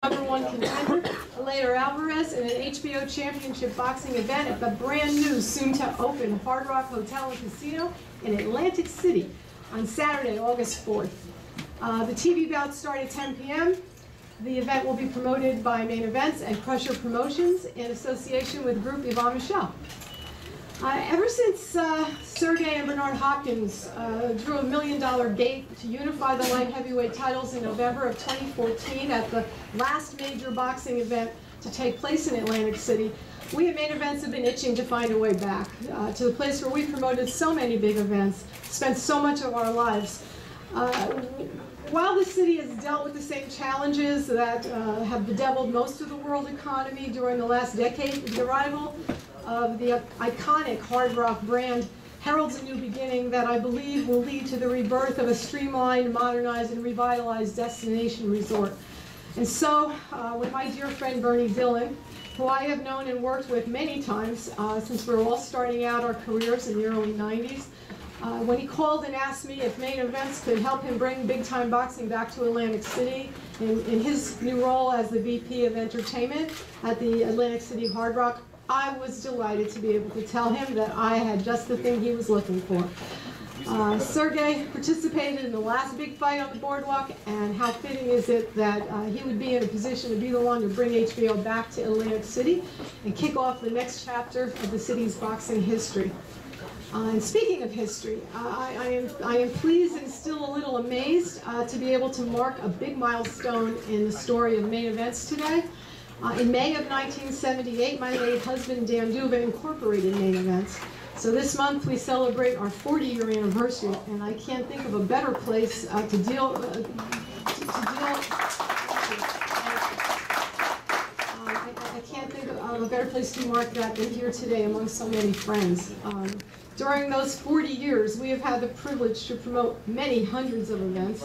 #1 contender, Eleider Alvarez, in an HBO Championship boxing event at the brand new, soon-to-open Hard Rock Hotel and Casino in Atlantic City on Saturday, August 4th. The TV bouts start at 10 p.m. The event will be promoted by Main Events and Crusher Promotions in association with Group Yvonne Michelle. Ever since Sergey and Bernard Hopkins drew $1 million gate to unify the light heavyweight titles in November of 2014 at the last major boxing event to take place in Atlantic City, we at Main Events have been itching to find a way back to the place where we promoted so many big events, spent so much of our lives. While the city has dealt with the same challenges that have bedeviled most of the world economy during the last decade, the arrival of the iconic Hard Rock brand heralds a new beginning that I believe will lead to the rebirth of a streamlined, modernized, and revitalized destination resort. And so, with my dear friend Bernie Dillon, who I have known and worked with many times since we were all starting out our careers in the early 90s, when he called and asked me if Main Events could help him bring big-time boxing back to Atlantic City in his new role as the VP of Entertainment at the Atlantic City Hard Rock, I was delighted to be able to tell him that I had just the thing he was looking for. Sergey participated in the last big fight on the boardwalk, and how fitting is it that he would be in a position to be the one to bring HBO back to Atlantic City and kick off the next chapter of the city's boxing history. And speaking of history, I am pleased and still a little amazed to be able to mark a big milestone in the story of Main Events today. In May of 1978, my late husband Dan Duva incorporated Main Events. So this month we celebrate our 40-year anniversary, and I can't think of a better place I can't think of a better place to mark that than here today among so many friends. During those 40 years, we have had the privilege to promote many hundreds of events.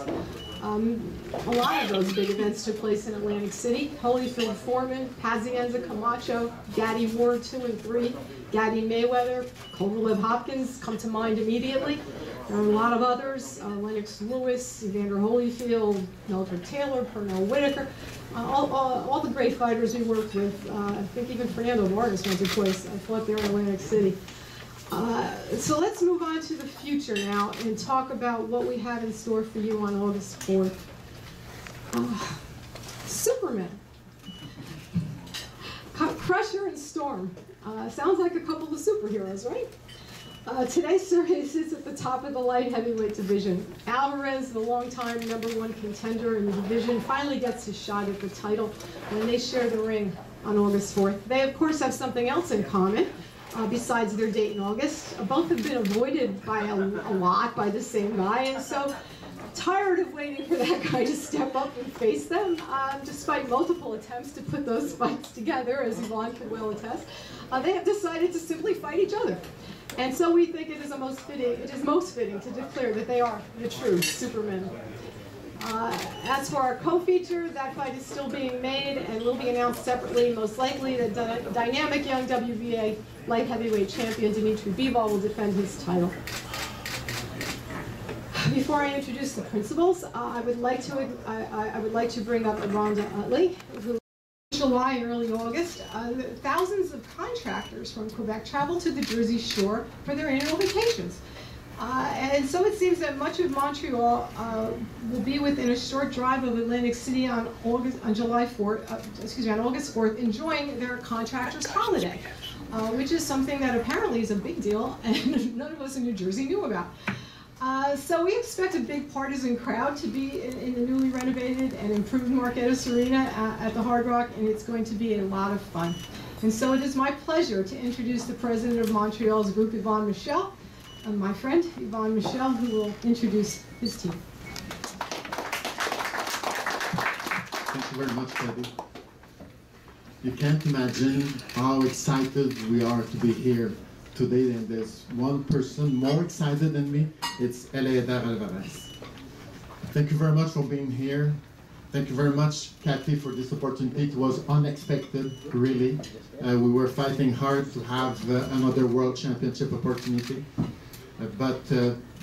A lot of those big events took place in Atlantic City. Holyfield Foreman, Pazienza Camacho, Gaddy Ward 2 and 3, Gaddy Mayweather, Kovalev Hopkins come to mind immediately. There are a lot of others, Lennox Lewis, Evander Holyfield, Mildred Taylor, Pernell Whitaker, all the great fighters we worked with. I think even Fernando Vargas went to twice. I fought there in Atlantic City. So let's move on to the future now and talk about what we have in store for you on August 4th. Superman. Crusher and Storm. Sounds like a couple of superheroes, right? Today, Sergey sits at the top of the light heavyweight division. Alvarez, the longtime #1 contender in the division, finally gets his shot at the title when they share the ring on August 4th. They, of course, have something else in common. Besides their date in August. Both have been avoided by a lot by the same guy, and so tired of waiting for that guy to step up and face them, despite multiple attempts to put those fights together, as Yvonne could well attest, they have decided to simply fight each other. And so we think it is most fitting to declare that they are the true Supermen. As for our co-feature, that fight is still being made and will be announced separately. Most likely, the dynamic young WBA Light Heavyweight Champion Dimitri Bivol will defend his title. Before I introduce the principals, I would like to bring up Rhonda Utley, who in July and early August, thousands of contractors from Quebec traveled to the Jersey Shore for their annual vacations. And so it seems that much of Montreal will be within a short drive of Atlantic City on August 4th, enjoying their contractors' holiday, which is something that apparently is a big deal and none of us in New Jersey knew about. So we expect a big partisan crowd to be in the newly renovated and improved Marquettas Arena at the Hard Rock, and it's going to be a lot of fun. And so it is my pleasure to introduce the president of Montreal's Group, Yvonne Michelle, and my friend, Yvonne Michelle, who will introduce his team. Thank you very much, Debbie. You can't imagine how excited we are to be here today, and there's one person more excited than me. It's Eleider Alvarez. Thank you very much for being here. Thank you very much, Kathy, for this opportunity. It was unexpected, really. We were fighting hard to have another World Championship opportunity. But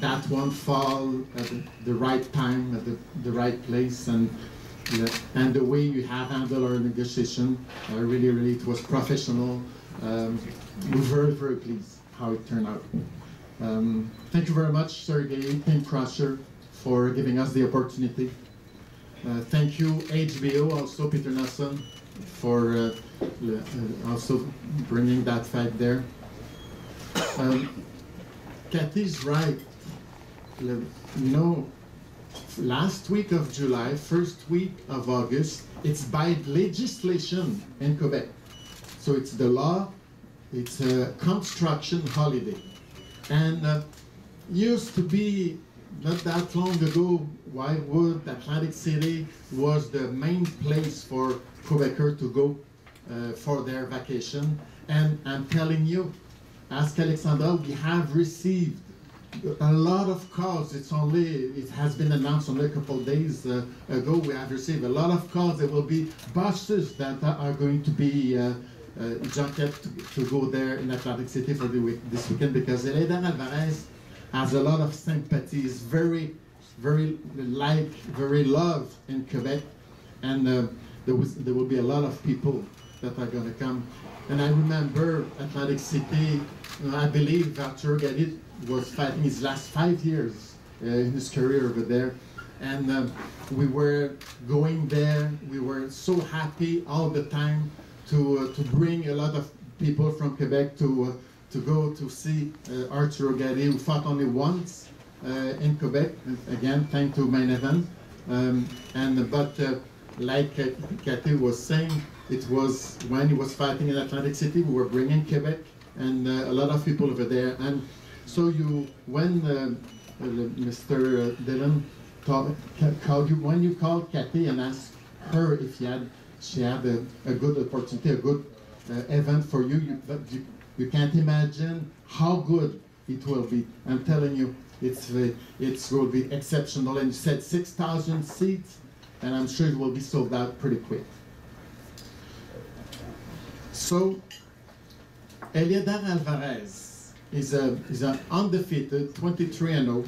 that one fall at the right time, at the right place, and and the way you have handled our negotiation, really, it was professional. We're very pleased how it turned out. Thank you very much, Sergey, Team Crusher, for giving us the opportunity. Thank you, HBO, also Peter Nelson, for also bringing that fact there. Kathy's right. You know, last week of July, first week of August, it's by legislation in Quebec. So it's the law, it's a construction holiday. And used to be, not that long ago, Wildwood, Atlantic City was the main place for Quebecers to go for their vacation. And I'm telling you, ask Alexandra, we have received a lot of calls. It has been announced only a couple of days ago. We have received a lot of calls. There will be buses that are going to be junket to go there in Atlantic City for this weekend, because Eleider Alvarez has a lot of sympathy. Is very loved in Quebec, and there will be a lot of people that are going to come. And I remember Atlantic City. I believe Arthur Galit was fighting his last 5 years in his career over there, and we were going there. We were so happy all the time to bring a lot of people from Quebec to go to see Arthur Galit, who fought only once in Quebec. Again, thanks to Main Event. But like Cathy was saying, it was when he was fighting in Atlantic City, we were bringing Quebec and a lot of people over there. And so when Mr. Dillon called you, when you called Cathy and asked her if she had a good opportunity, a good event for you, you can't imagine how good it will be. I'm telling you, it will be exceptional. And you said 6,000 seats, and I'm sure it will be sold out pretty quick. So, Eleider Alvarez is an undefeated 23-0,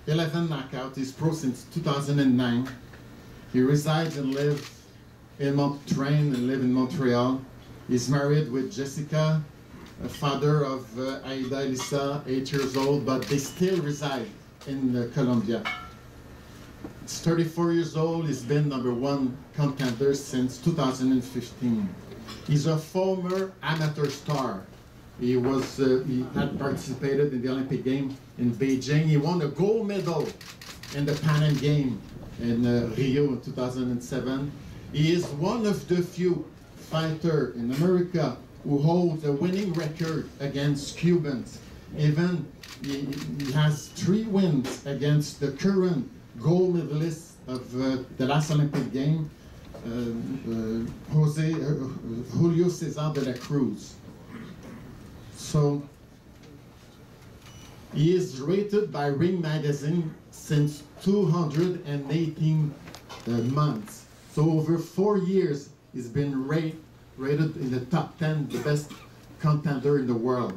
11 knockouts. He's pro since 2009. He resides and lives train and live in Montreal. He's married with Jessica, a father of Aida Elisa, 8 years old, but they still reside in Colombia. He's 34 years old. He's been #1 contender since 2015. He's a former amateur star. He had participated in the Olympic Games in Beijing. He won a gold medal in the Pan Am Game in Rio in 2007. He is one of the few fighters in America who holds a winning record against Cubans. Even he has 3 wins against the current gold medalist of the last Olympic game, Julio Cesar de la Cruz. So he is rated by Ring Magazine since 218 months. So over 4 years, he's been rated in the top 10, the best contender in the world.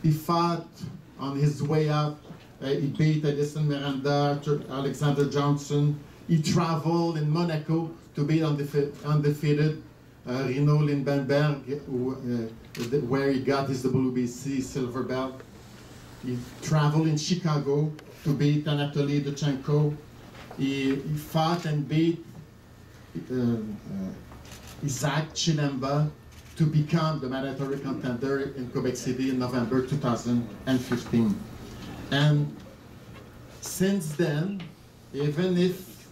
He fought on his way out. He beat Edison Miranda, Alexander Johnson. He traveled in Monaco to beat undefeated Rino Lindenberg, where he got his WBC silver belt. He traveled in Chicago to beat Anatoly Duchenko. He fought and beat Isaac Chilemba to become the mandatory contender in Quebec City in November 2015. And since then, even if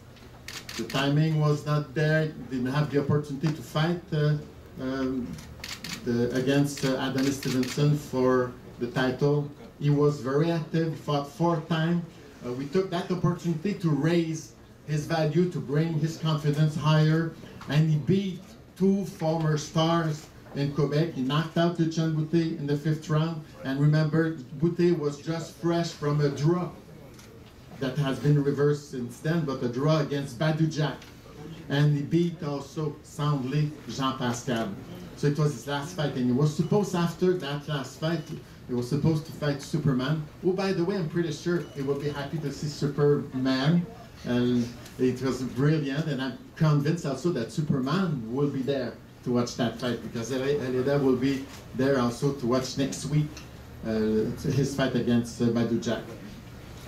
the timing was not there, didn't have the opportunity to fight against Adonis Stevenson for the title, he was very active, fought 4 times. We took that opportunity to raise his value, to bring his confidence higher, and he beat 2 former stars in Quebec. He knocked out Lucien Boutet in the 5th round, and remember, Boutet was just fresh from a draw that has been reversed since then, but a draw against Badou Jack, and he beat also soundly Jean Pascal. So it was his last fight, and he was supposed, after that last fight, he was supposed to fight Superman, who, by the way, I'm pretty sure he will be happy to see Superman, And it was brilliant, and I'm convinced also that Superman will be there to watch that fight, because Eleider will be there also to watch next week his fight against Badou Jack.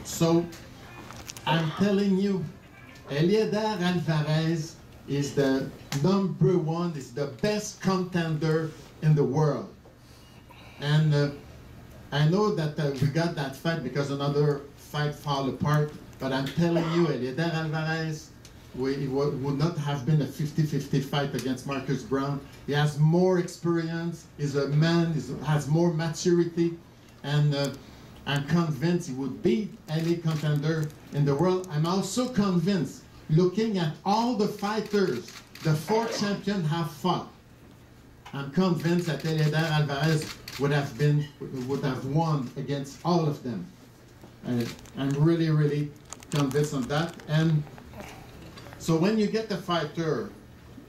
So I'm telling you, Eleider Alvarez is the #1, is the best contender in the world. And I know that we got that fight because another fight fell apart, but I'm telling you, Eleider Alvarez would not have been a 50-50 fight against Marcus Brown. He has more experience, he's a man, has more maturity, and I'm convinced he would beat any contender in the world. I'm also convinced, looking at all the fighters the 4 champions have fought, I'm convinced that Eleider Alvarez would have won against all of them. I'm really, really convinced on that. And so when you get a fighter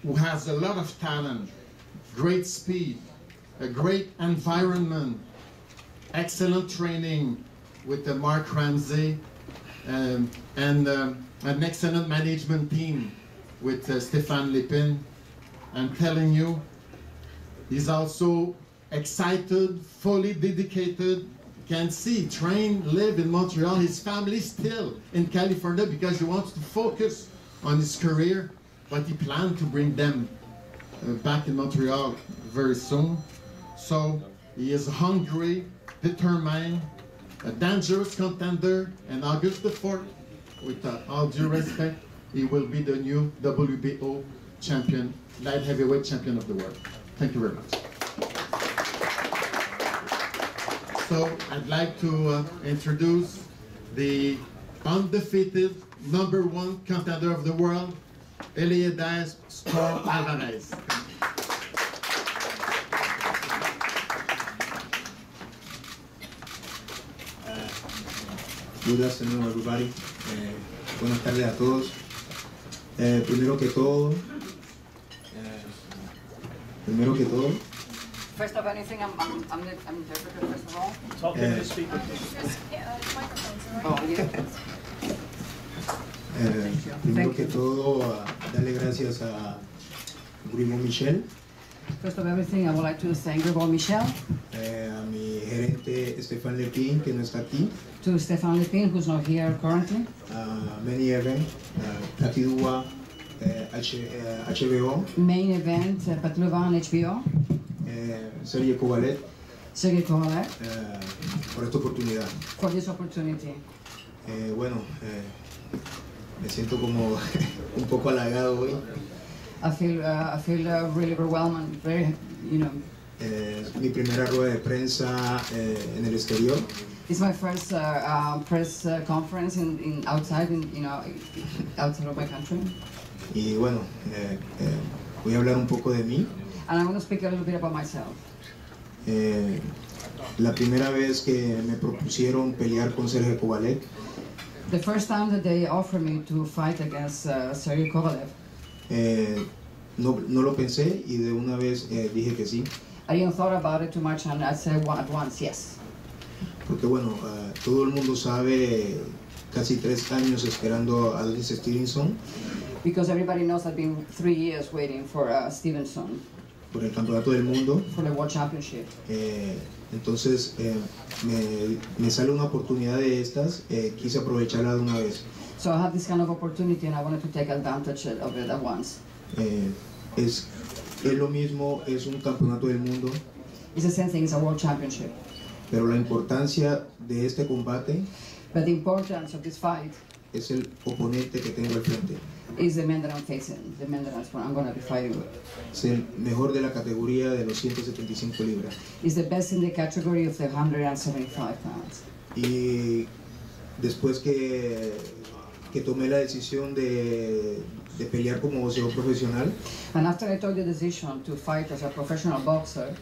who has a lot of talent, great speed, a great environment, excellent training with the Mark Ramsey, and an excellent management team with Stéphane Lépine, I'm telling you, he's also excited, fully dedicated. You can see, train, live in Montreal. His family still in California because he wants to focus on his career, but he planned to bring them back in Montreal very soon. So he is hungry, determined, a dangerous contender, and August the 4th, with all due respect, he will be the new WBO champion, light heavyweight champion of the world. Thank you very much. So I'd like to introduce the undefeated #1 contender of the world, Eleider Alvarez. Good afternoon, everybody. Buenas tardes a todos. Primero que todo, First of anything, I'm the interpreter, first of all. Talk into the speaker. Oh, yeah. Primero que todo, darle gracias a Grimo Michel, First of everything, I would like to thank Sergey Michel, a mi gerente Stéphane Lépine, que no está aquí, to Stéphane Lépine, who's not here currently, a Many Event, Platidua, HBO, Main Event, Patluva on HBO, Sergey Kovalev, Sergey Kovalev, por esta oportunidad. for this opportunity. Bueno, me siento como un poco halagado hoy. I feel really overwhelmed and very, Es mi primera rueda de prensa en el exterior. it's my first press conference outside of my country. Y bueno, voy a hablar un poco de mí. And I'm going to speak a little bit about myself. La primera vez que me propusieron pelear con Sergey Kovalev, The first time that they offered me to fight against Sergey Kovalev, no lo pensé y de una vez dije que sí. I didn't thought about it too much, and I said at once, yes. Porque bueno, todo el mundo sabe, casi 3 años esperando a Adonis Stevenson Because everybody knows I've been 3 years waiting for Stevenson por el campeonato del mundo. for the World Championship. Entonces me sale una oportunidad de estas, quise aprovecharla de una vez. So I had this kind of opportunity, and I wanted to take advantage of it at once. Es lo mismo, es un campeonato del mundo, It's the same thing, it's a World Championship. pero la importancia de este combate But the importance of this fight es el oponente que tengo al frente. is the man that I'm facing, the man that I'm going to be fighting with. Es el mejor de la categoría de los 175 libras. He's the best in the category of the 175 pounds. Y después que tomé la decisión de pelear como boxeador profesional, And after I took the decision to fight as a professional boxer,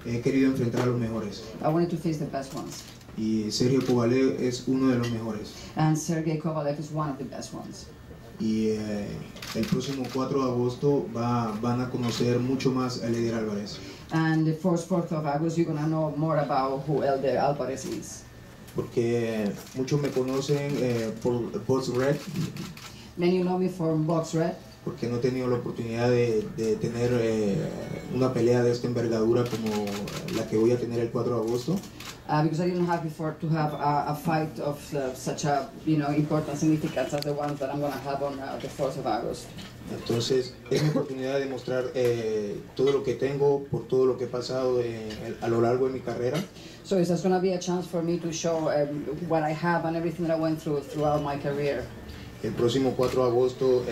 he querido enfrentar a los mejores. I wanted to face the best ones. Y Sergey Kovalev es uno de los mejores. And Sergey Kovalev is one of the best ones. Y el próximo 4 de agosto van a conocer mucho más a Eleider Alvarez. And the 4th of August, you're going to know more about who Eleider Alvarez is. porque muchos me conocen por Box Red, Many know me from Box Red, porque no he tenido la oportunidad de tener una pelea de esta envergadura como la que voy a tener el 4 de agosto. because I didn't have before to have a fight of such a important significance as the ones that I'm going to have on the 4th of August. Entonces es mi oportunidad de mostrar todo lo que tengo por todo lo que he pasado a lo largo de mi carrera. So it's just going to be a chance for me to show what I have and everything that I went throughout my career. El próximo 4 de agosto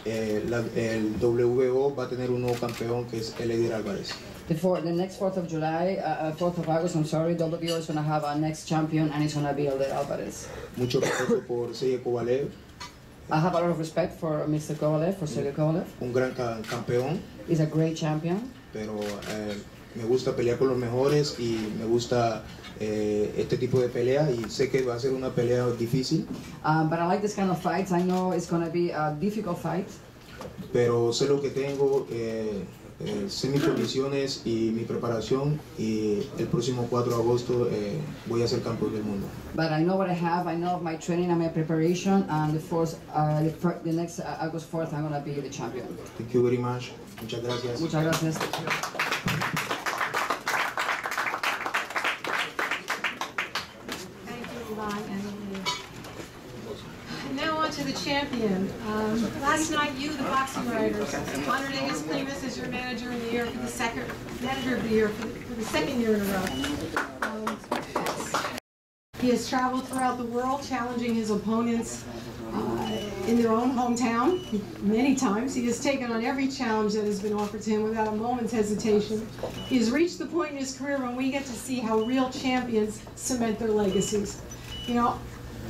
el WBO va a tener un nuevo campeón que es Eleider Alvarez. The next 4th of July, 4th of August, I'm sorry, WBO is going to have our next champion, and it's going to be Eleider Alvarez. Mucho respeto por Sergey Kovalev. I have a lot of respect for Mr. Kovalev, for Sergey Kovalev. Un gran campeón, He's a great champion. pero me gusta pelear con los mejores y me gusta este tipo de pelea y sé que va a ser una pelea difícil, But I like this kind of fights. I know it's going to be a difficult fight. pero sé lo que tengo, sé mis condiciones y mi preparación y el próximo 4 de agosto voy a ser campeón del mundo. But I know what I have. I know my training and my preparation. And the next August 4th, I'm going to be the champion. Thank you very much. Muchas gracias. Muchas gracias. Thank you, Yvonne and Elaine. And now on to the champion. Last night, you, the boxing writers, honored Agus Primus as your manager of the year for the second year in a row. He has traveled throughout the world, challenging his opponents in their own hometown many times. He has taken on every challenge that has been offered to him without a moment's hesitation. He has reached the point in his career when we get to see how real champions cement their legacies. You know,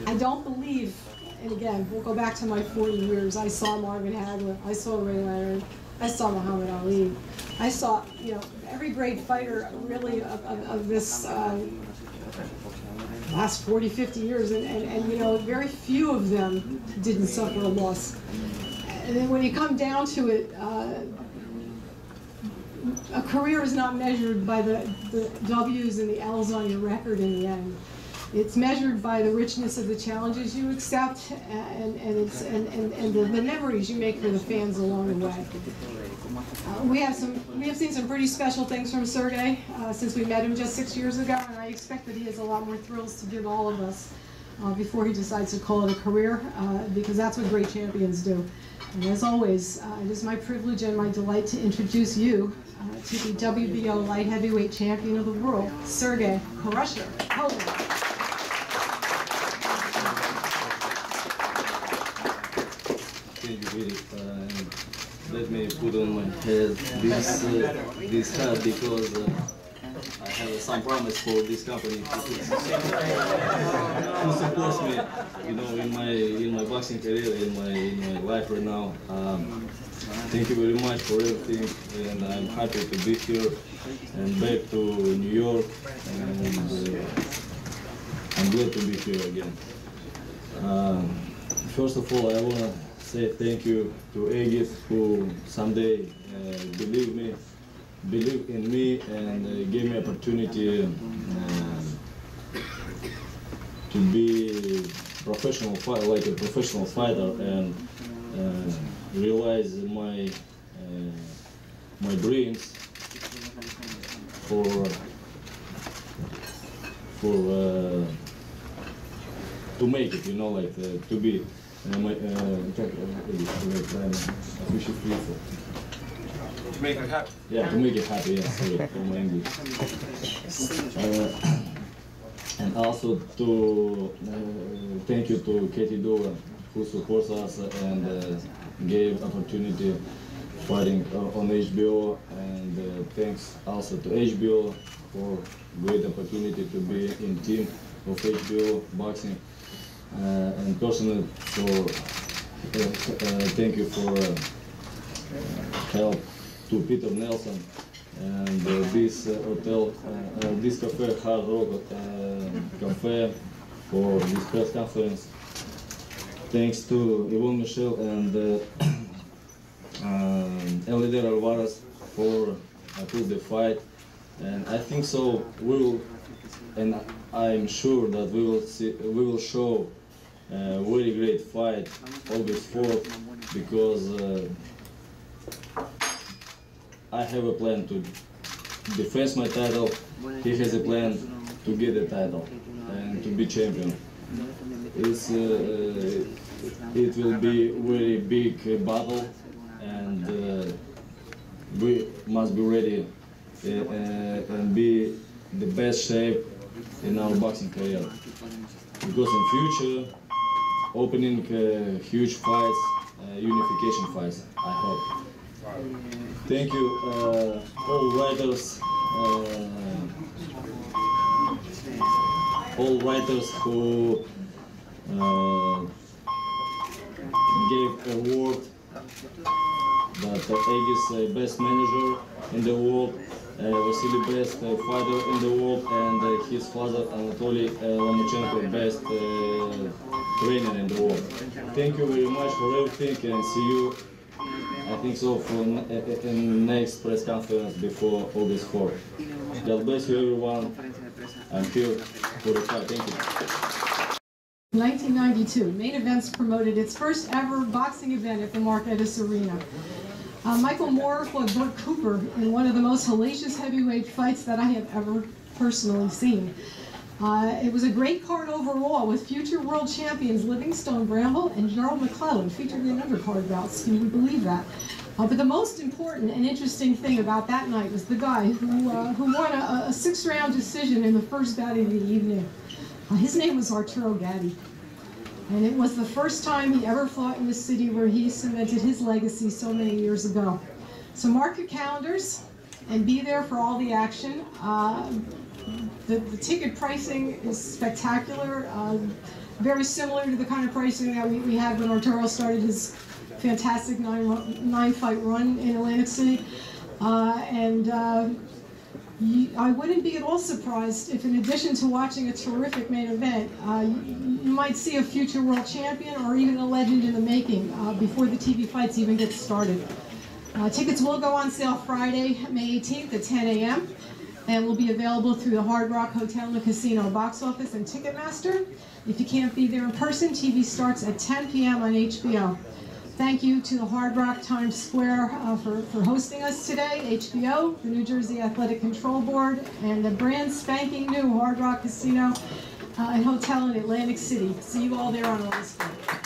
I don't believe, and again, we'll go back to my 40 years. I saw Marvin Hagler, I saw Ray Leonard, I saw Muhammad Ali. I saw, every great fighter really of this last 40, 50 years, and very few of them didn't suffer a loss. And then when you come down to it, a career is not measured by the W's and the L's on your record in the end. It's measured by the richness of the challenges you accept and the memories you make for the fans along the way. We have seen some pretty special things from Sergey since we met him just 6 years ago, and I expect that he has a lot more thrills to give all of us before he decides to call it a career, because that's what great champions do. And as always, it is my privilege and my delight to introduce you to the WBO Light Heavyweight Champion of the World, Sergey Kovalev. Let me put on my head this hat because I have some promise for this company who supports me, in my boxing career, in my life right now. Thank you very much for everything, and I'm happy to be here and back to New York, and I'm glad to be here again. First of all, I want to say thank you to Agus, who someday believed in me and gave me opportunity to be a professional fighter, and realize my dreams to make it, to be. To make it happen. Yeah, to make it happy, yes, sorry, for my English. And also to thank you to Katie Dolan, who supports us and gave opportunity fighting on HBO, and thanks also to HBO for great opportunity to be in team of HBO boxing. And personally, thank you for help to Peter Nelson and this hotel, this cafe, Hard Rock Cafe, for this press conference. Thanks to Yvonne Michel and Eleider Alvarez for Tuesday fight, and I think so we will and I'm sure that we will show a very great fight August 4th, because I have a plan to defend my title. He has a plan to get the title and to be champion. It will be a very big battle, and we must be ready and be the best shape in our boxing career. Because in future, opening huge fights, unification fights, I hope. Thank you, all writers who gave award that Aegis best manager in the world, Vasily best fighter in the world, and his father Anatoly Lomachenko best trainer in the world. Thank you very much for everything, and see you, I think so, for in next press conference before August 4th. God bless you, everyone. I'm here for the fight. Thank you. 1992, Main Events promoted its first ever boxing event at the Mark Edis Arena. Michael Moore fought Burt Cooper in one of the most hellacious heavyweight fights that I have ever personally seen. It was a great card overall, with future world champions Livingstone Bramble and Gerald McClellan featured in undercard bouts. Can you believe that? But the most important and interesting thing about that night was the guy who won a 6-round decision in the first bout of the evening. His name was Arturo Gatti, and it was the first time he ever fought in the city where he cemented his legacy so many years ago. So mark your calendars and be there for all the action. The ticket pricing is spectacular, very similar to the kind of pricing that we had when Arturo started his fantastic nine-fight run in Atlantic City. I wouldn't be at all surprised if, in addition to watching a terrific main event, you might see a future world champion or even a legend in the making before the TV fights even get started. Tickets will go on sale Friday, May 18th at 10 a.m. and will be available through the Hard Rock Hotel and Casino box office and Ticketmaster. If you can't be there in person, TV starts at 10 p.m. on HBO. Thank you to the Hard Rock Times Square for hosting us today, HBO, the New Jersey Athletic Control Board, and the brand spanking new Hard Rock Casino and Hotel in Atlantic City. See you all there on August 4th.